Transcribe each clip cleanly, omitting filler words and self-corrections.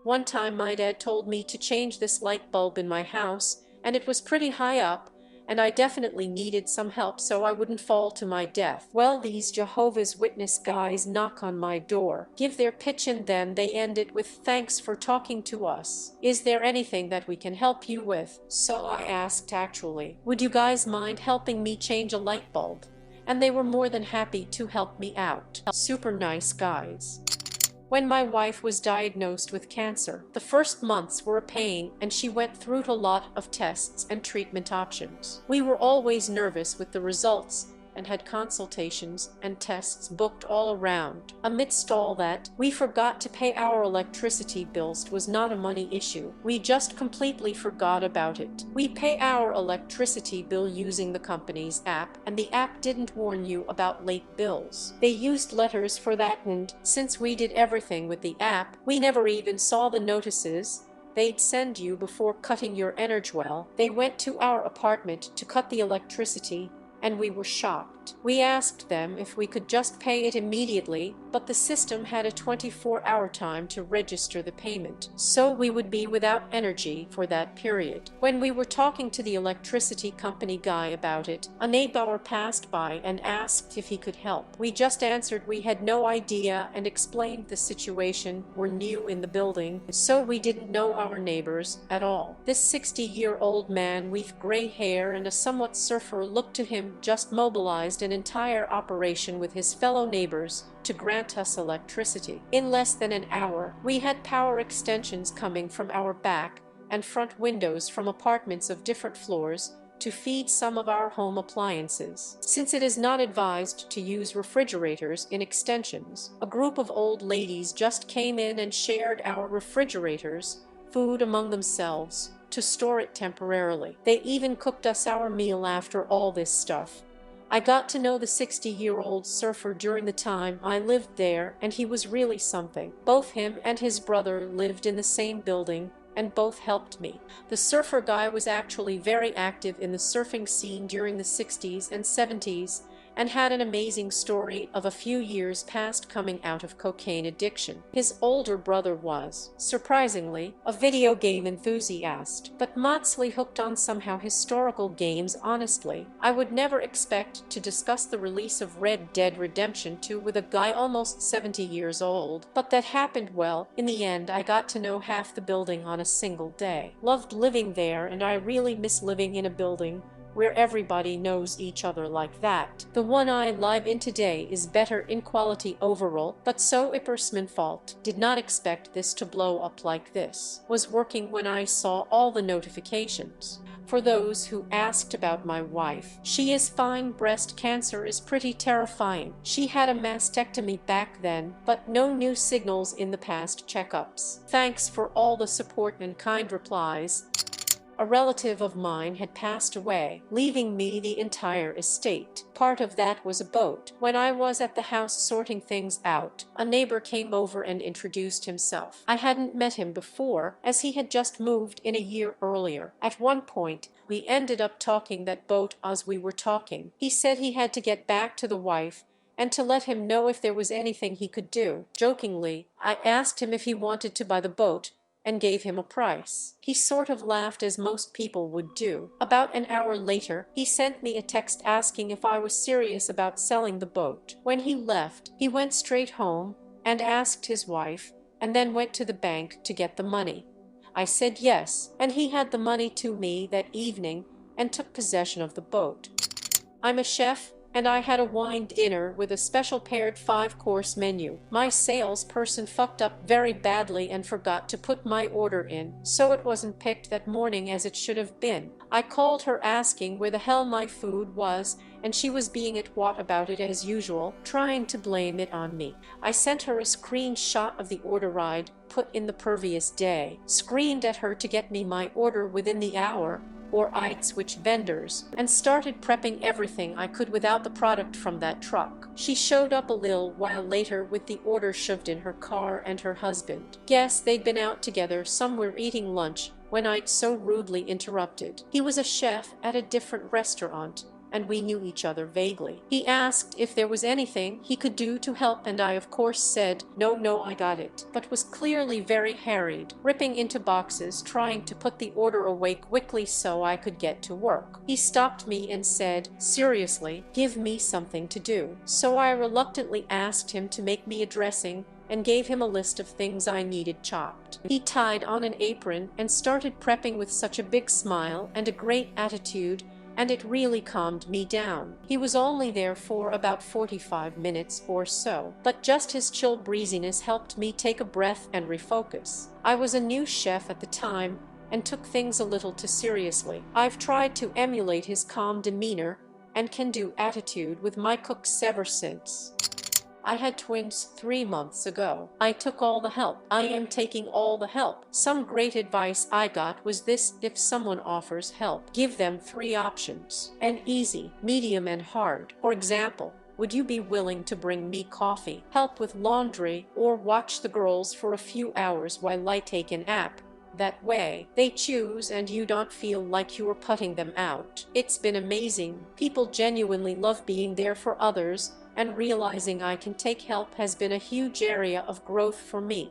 One time my dad told me to change this light bulb in my house, and it was pretty high up, and I definitely needed some help so I wouldn't fall to my death. Well, these Jehovah's Witness guys knock on my door, give their pitch, and then they end it with "Thanks for talking to us. Is there anything that we can help you with?" So I asked, actually, "Would you guys mind helping me change a light bulb?" And they were more than happy to help me out. Super nice guys. When my wife was diagnosed with cancer, the first months were a pain, and she went through a lot of tests and treatment options. We were always nervous with the results and had consultations and tests booked all around. Amidst all that, we forgot to pay our electricity bills. It was not a money issue. We just completely forgot about it. We pay our electricity bill using the company's app, and the app didn't warn you about late bills. They used letters for that, and since we did everything with the app, we never even saw the notices they'd send you before cutting your energy. Well, they went to our apartment to cut the electricity, and we were shocked. We asked them if we could just pay it immediately, but the system had a 24-hour time to register the payment, so we would be without energy for that period. When we were talking to the electricity company guy about it, a neighbor passed by and asked if he could help. We just answered we had no idea and explained the situation. We're new in the building, so we didn't know our neighbors at all. This 60-year-old man with gray hair and a somewhat surfer look to him just mobilized an entire operation with his fellow neighbors to grant us electricity. In less than an hour, we had power extensions coming from our back and front windows from apartments of different floors to feed some of our home appliances. Since it is not advised to use refrigerators in extensions, a group of old ladies just came in and shared our refrigerators, food among themselves, to store it temporarily. They even cooked us our meal after all this stuff. I got to know the 60-year-old surfer during the time I lived there, and he was really something. Both him and his brother lived in the same building, and both helped me. The surfer guy was actually very active in the surfing scene during the 60s and 70s, and had an amazing story of a few years past coming out of cocaine addiction. His older brother was, surprisingly, a video game enthusiast, but mostly hooked on somehow historical games. Honestly, I would never expect to discuss the release of Red Dead Redemption 2 with a guy almost 70 years old, but that happened. Well, in the end I got to know half the building on a single day. Loved living there, and I really miss living in a building where everybody knows each other like that. The one I live in today is better in quality overall, but so Ippersman fault. Did not expect this to blow up like this. Was working when I saw all the notifications. For those who asked about my wife, she is fine. Breast cancer is pretty terrifying. She had a mastectomy back then, but no new signals in the past checkups. Thanks for all the support and kind replies. A relative of mine had passed away, leaving me the entire estate. Part of that was a boat. When I was at the house sorting things out, a neighbor came over and introduced himself. I hadn't met him before, as he had just moved in a year earlier. At one point, we ended up talking that boat as we were talking. He said he had to get back to the wife and to let him know if there was anything he could do. Jokingly, I asked him if he wanted to buy the boat, and gave him a price. He sort of laughed, as most people would do. About an hour later, he sent me a text asking if I was serious about selling the boat. When he left, he went straight home and asked his wife, and then went to the bank to get the money. I said yes, and he had the money to me that evening and took possession of the boat. I'm a chef, and I had a wine dinner with a special paired 5-course menu. My salesperson fucked up very badly and forgot to put my order in, so it wasn't picked that morning as it should have been. I called her asking where the hell my food was, and she was being at what about it as usual, trying to blame it on me. I sent her a screenshot of the order I'd put in the previous day, screamed at her to get me my order within the hour, or I'd switch vendors, and started prepping everything I could without the product from that truck. She showed up a little while later with the order shoved in her car and her husband. Guess they'd been out together somewhere eating lunch when I'd so rudely interrupted. He was a chef at a different restaurant, and we knew each other vaguely. He asked if there was anything he could do to help, and I of course said, no, I got it, but was clearly very harried, ripping into boxes, trying to put the order away quickly so I could get to work. He stopped me and said, seriously, give me something to do. So I reluctantly asked him to make me a dressing and gave him a list of things I needed chopped. He tied on an apron and started prepping with such a big smile and a great attitude, and it really calmed me down. He was only there for about 45 minutes or so, but just his chill breeziness helped me take a breath and refocus. I was a new chef at the time and took things a little too seriously. I've tried to emulate his calm demeanor and can-do attitude with my cooks ever since. I had twins 3 months ago. I took all the help. I am taking all the help. Some great advice I got was this: if someone offers help, give them 3 options: an easy, medium, and hard. For example, would you be willing to bring me coffee, help with laundry, or watch the girls for a few hours while I take a nap? That way, they choose and you don't feel like you are putting them out. It's been amazing. People genuinely love being there for others, and realizing I can take help has been a huge area of growth for me.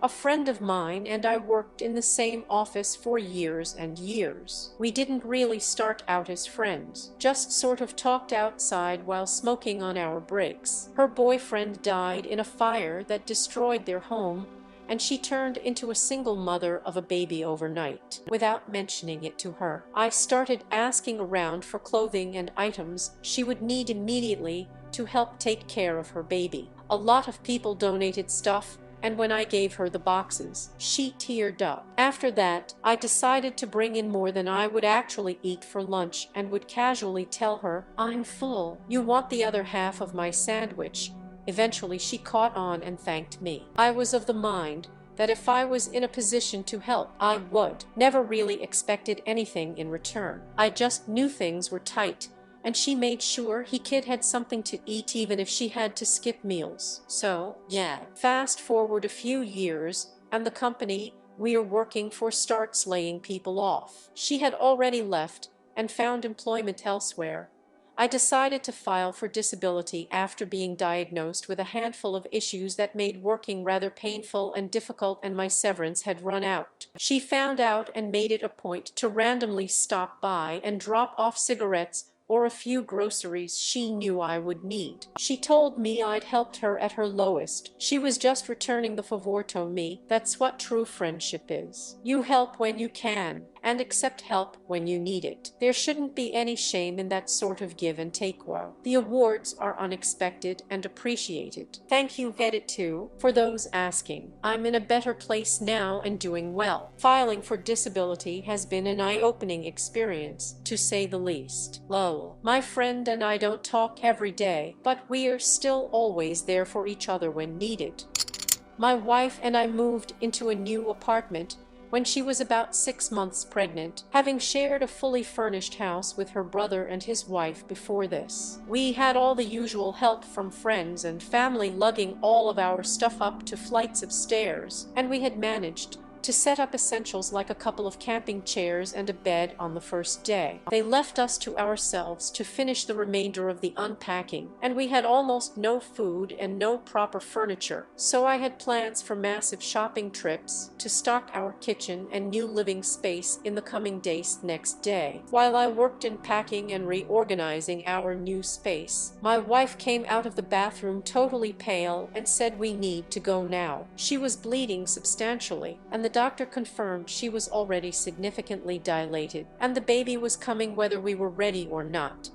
A friend of mine and I worked in the same office for years and years. We didn't really start out as friends, just sort of talked outside while smoking on our breaks. Her boyfriend died in a fire that destroyed their home, and she turned into a single mother of a baby overnight. Without mentioning it to her, I started asking around for clothing and items she would need immediately to help take care of her baby. A lot of people donated stuff, and when I gave her the boxes, she teared up. After that, I decided to bring in more than I would actually eat for lunch and would casually tell her, "I'm full. You want the other half of my sandwich?" Eventually, she caught on and thanked me. I was of the mind that if I was in a position to help, I would. Never really expected anything in return. I just knew things were tight, and she made sure he kid had something to eat even if she had to skip meals. So, yeah. Fast forward a few years, and the company we're working for starts laying people off. She had already left and found employment elsewhere. I decided to file for disability after being diagnosed with a handful of issues that made working rather painful and difficult, and my severance had run out. She found out and made it a point to randomly stop by and drop off cigarettes or a few groceries she knew I would need. She told me I'd helped her at her lowest. She was just returning the favor to me. That's what true friendship is. You help when you can, and accept help when you need it. There shouldn't be any shame in that sort of give and take. Well, the awards are unexpected and appreciated. Thank you, AskReddit, too, for those asking. I'm in a better place now and doing well. Filing for disability has been an eye-opening experience, to say the least. Lol. My friend and I don't talk every day, but we're still always there for each other when needed. My wife and I moved into a new apartment when she was about 6 months pregnant, having shared a fully furnished house with her brother and his wife before this. We had all the usual help from friends and family lugging all of our stuff up to flights of stairs, and we had managed to set up essentials like a couple of camping chairs and a bed on the first day. They left us to ourselves to finish the remainder of the unpacking, and we had almost no food and no proper furniture, so I had plans for massive shopping trips to stock our kitchen and new living space in the coming days. Next day, while I worked in packing and reorganizing our new space, my wife came out of the bathroom totally pale and said we need to go now. She was bleeding substantially, and the doctor confirmed she was already significantly dilated, and the baby was coming whether we were ready or not.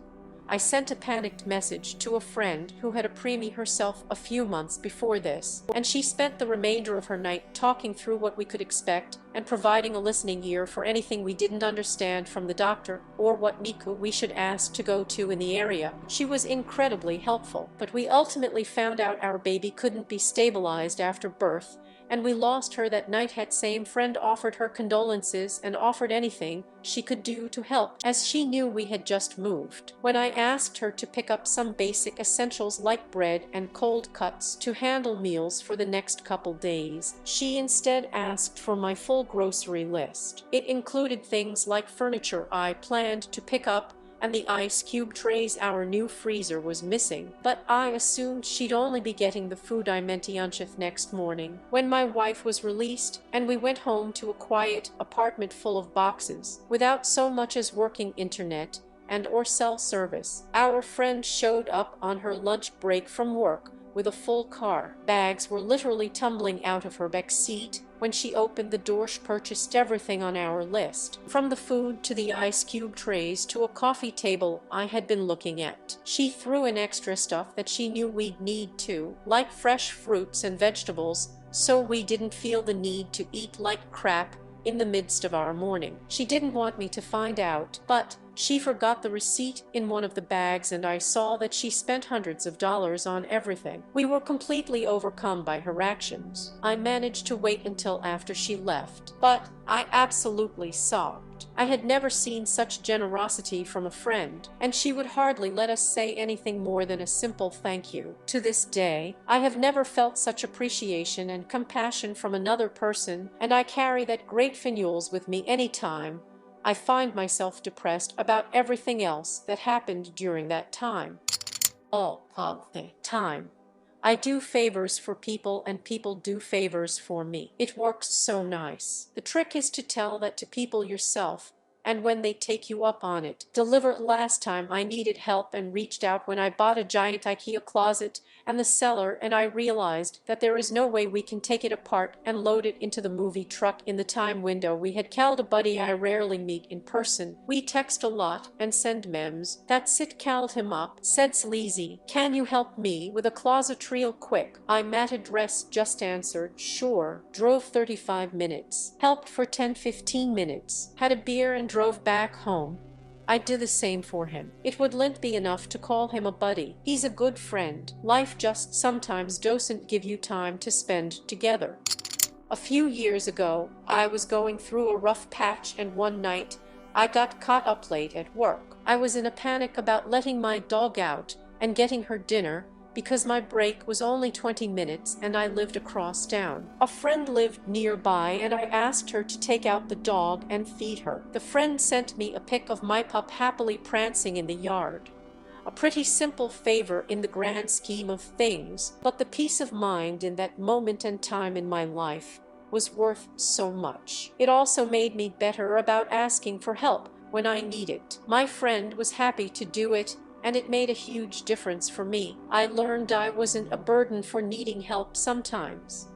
I sent a panicked message to a friend who had a preemie herself a few months before this, and she spent the remainder of her night talking through what we could expect and providing a listening ear for anything we didn't understand from the doctor or what NICU we should ask to go to in the area. She was incredibly helpful, but we ultimately found out our baby couldn't be stabilized after birth, and we lost her that night. That same friend offered her condolences and offered anything she could do to help, as she knew we had just moved. When I asked her to pick up some basic essentials like bread and cold cuts to handle meals for the next couple days, she instead asked for my full grocery list. It included things like furniture I planned to pick up, and the ice cube trays our new freezer was missing, but I assumed she'd only be getting the food I meant next morning. When my wife was released, and we went home to a quiet apartment full of boxes, without so much as working internet and or cell service, our friend showed up on her lunch break from work with a full car. Bags were literally tumbling out of her back seat. When she opened the door, she purchased everything on our list, from the food to the ice cube trays to a coffee table I had been looking at. She threw in extra stuff that she knew we'd need too, like fresh fruits and vegetables, so we didn't feel the need to eat like crap in the midst of our morning. She didn't want me to find out, but she forgot the receipt in one of the bags, and I saw that she spent hundreds of dollars on everything. We were completely overcome by her actions. I managed to wait until after she left, but I absolutely sobbed. I had never seen such generosity from a friend, and she would hardly let us say anything more than a simple thank you. To this day, I have never felt such appreciation and compassion from another person, and I carry that great fignules with me anytime I find myself depressed about everything else that happened during that time. All of the time. I do favors for people and people do favors for me. It works so nice. The trick is to tell that to people yourself, and when they take you up on it. Deliver. Last time I needed help and reached out when I bought a giant IKEA closet and the cellar, and I realized that there is no way we can take it apart and load it into the movie truck in the time window we had. Called a buddy I rarely meet in person. We text a lot and send memes. That's it. Called him up, said sleazy, "Can you help me with a closet real quick?" I'm at address. Just answered, "Sure." Drove 35 minutes. Helped for 10-15 minutes. Had a beer and drove back home. I'd do the same for him. It wouldn't be enough to call him a buddy. He's a good friend. Life just sometimes doesn't give you time to spend together. A few years ago, I was going through a rough patch, and one night, I got caught up late at work. I was in a panic about letting my dog out and getting her dinner, because my break was only 20 minutes and I lived across town. A friend lived nearby, and I asked her to take out the dog and feed her. The friend sent me a pic of my pup happily prancing in the yard. A pretty simple favor in the grand scheme of things, but the peace of mind in that moment and time in my life was worth so much. It also made me better about asking for help when I need it. My friend was happy to do it, and it made a huge difference for me. I learned I wasn't a burden for needing help sometimes.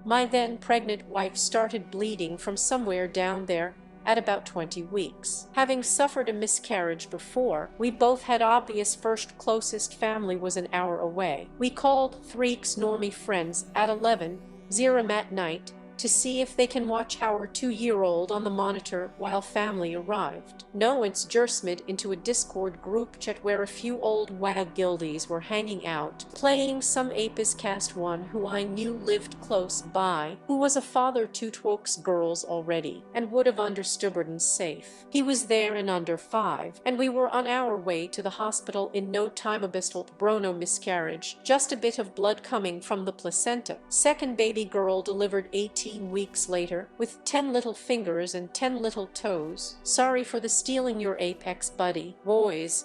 My then pregnant wife started bleeding from somewhere down there at about 20 weeks. Having suffered a miscarriage before, we both had obvious first. Closest family was an hour away. We called 3 normie friends at 11:00 at night to see if they can watch our 2-year-old on the monitor while family arrived. No, it's Jersmid into a Discord group chat where a few old wag guildies were hanging out, playing some Apis Cast. One who I knew lived close by, who was a father to 2 girls already, and would have understood and safe. He was there in under 5, and we were on our way to the hospital in no time. Abyssal Brono miscarriage, just a bit of blood coming from the placenta. Second baby girl delivered 18 weeks later, with 10 little fingers and 10 little toes. Sorry for the stealing your apex, buddy. Boys.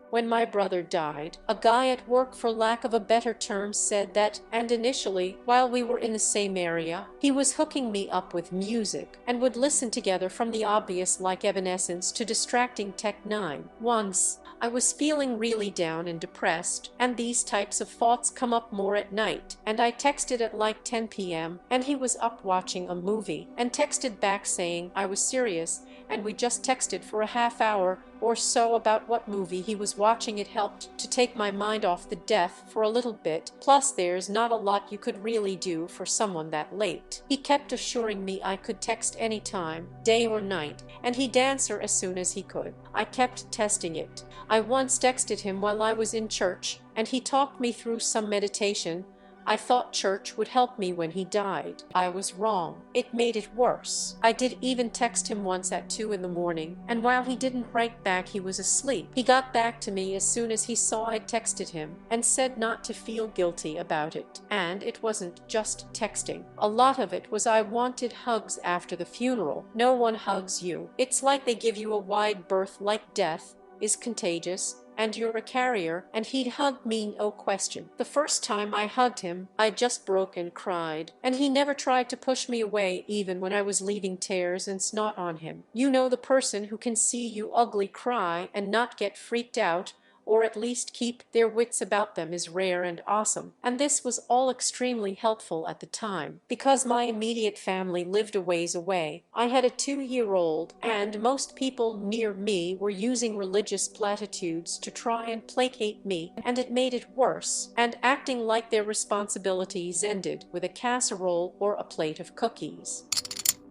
When my brother died, a guy at work, for lack of a better term, said that, and initially, while we were in the same area, he was hooking me up with music, and would listen together from the obvious like Evanescence to distracting Tech 9. Once, I was feeling really down and depressed, and these types of thoughts come up more at night, and I texted at like 10 p.m., and he was up watching a movie, and texted back saying I was serious, and we just texted for a half hour or so about what movie he was watching. It helped to take my mind off the death for a little bit, plus there's not a lot you could really do for someone that late. He kept assuring me I could text anytime, day or night, and he'd answer as soon as he could. I kept testing it. I once texted him while I was in church, and he talked me through some meditation. I thought church would help me when he died. I was wrong. It made it worse. I did even text him once at 2 in the morning, and while he didn't write back, he was asleep. He got back to me as soon as he saw I'd texted him, and said not to feel guilty about it. And it wasn't just texting. A lot of it was I wanted hugs after the funeral. No one hugs you. It's like they give you a wide berth, like death is contagious, and you're a carrier, and he'd hug me no question. The first time I hugged him, I just broke and cried, and he never tried to push me away even when I was leaving tears and snot on him. You know, the person who can see you ugly cry and not get freaked out, or at least keep their wits about them, is rare and awesome. And this was all extremely helpful at the time. Because my immediate family lived a ways away, I had a 2-year-old, and most people near me were using religious platitudes to try and placate me, and it made it worse, and acting like their responsibilities ended with a casserole or a plate of cookies.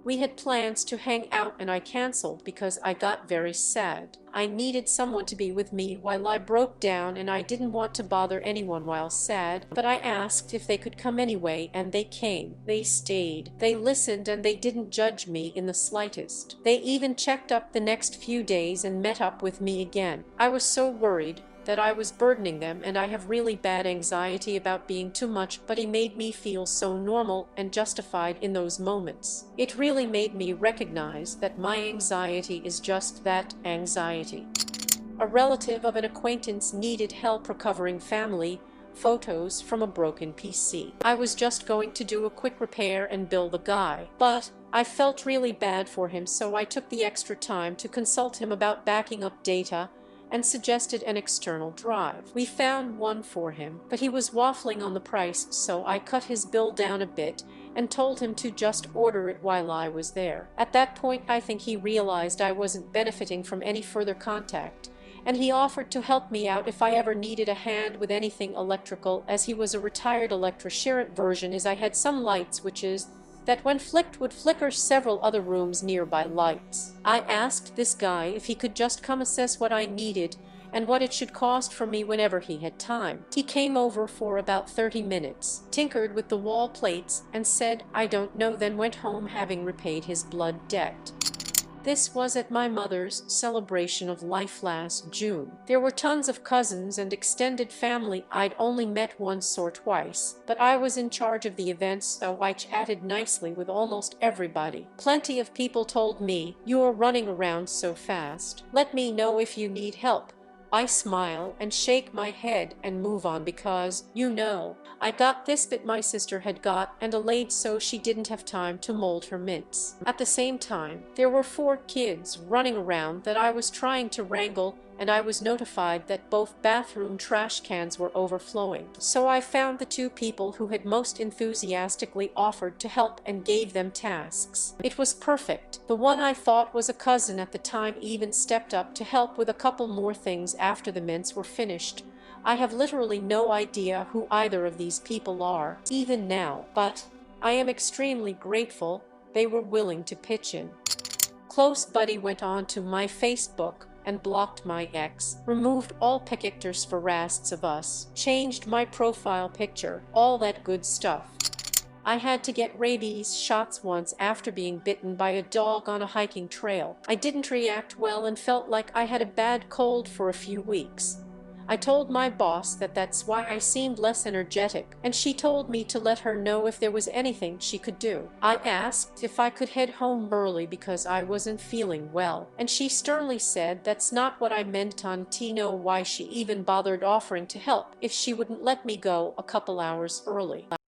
We had plans to hang out and I canceled because I got very sad. I needed someone to be with me while I broke down, and I didn't want to bother anyone while sad, but I asked if they could come anyway, and they came. They stayed. They listened, and they didn't judge me in the slightest. They even checked up the next few days and met up with me again. I was so worried that I was burdening them, and I have really bad anxiety about being too much, but he made me feel so normal and justified in those moments. It really made me recognize that my anxiety is just that, anxiety. A relative of an acquaintance needed help recovering family photos from a broken PC. I was just going to do a quick repair and bill the guy, but I felt really bad for him, so I took the extra time to consult him about backing up data and suggested an external drive. We found one for him, but he was waffling on the price, so I cut his bill down a bit and told him to just order it while I was there. At that point, I think he realized I wasn't benefiting from any further contact, and he offered to help me out if I ever needed a hand with anything electrical, as he was a retired electrician. Version is I had some light switches that when flicked would flicker several other rooms nearby lights. I asked this guy if he could just come assess what I needed and what it should cost for me whenever he had time. He came over for about 30 minutes, tinkered with the wall plates, and said, "I don't know," then went home having repaid his blood debt. This was at my mother's celebration of life last June. There were tons of cousins and extended family I'd only met once or twice, but I was in charge of the events, so I chatted nicely with almost everybody. Plenty of people told me, "You're running around so fast. Let me know if you need help." I smile and shake my head and move on because, you know, I got this bit my sister had got and allayed, so she didn't have time to mold her mints. At the same time, there were 4 kids running around that I was trying to wrangle, and I was notified that both bathroom trash cans were overflowing. So I found the 2 people who had most enthusiastically offered to help and gave them tasks. It was perfect. The one I thought was a cousin at the time even stepped up to help with a couple more things after the mints were finished. I have literally no idea who either of these people are, even now, but I am extremely grateful they were willing to pitch in. Close buddy went on to my Facebook and blocked my ex, removed all pictures for rasts of us, changed my profile picture, all that good stuff. I had to get rabies shots once after being bitten by a dog on a hiking trail. I didn't react well and felt like I had a bad cold for a few weeks. I told my boss that that's why I seemed less energetic, and she told me to let her know if there was anything she could do. I asked if I could head home early because I wasn't feeling well, and she sternly said that's not what I meant. On to know why she even bothered offering to help if she wouldn't let me go a couple hours early.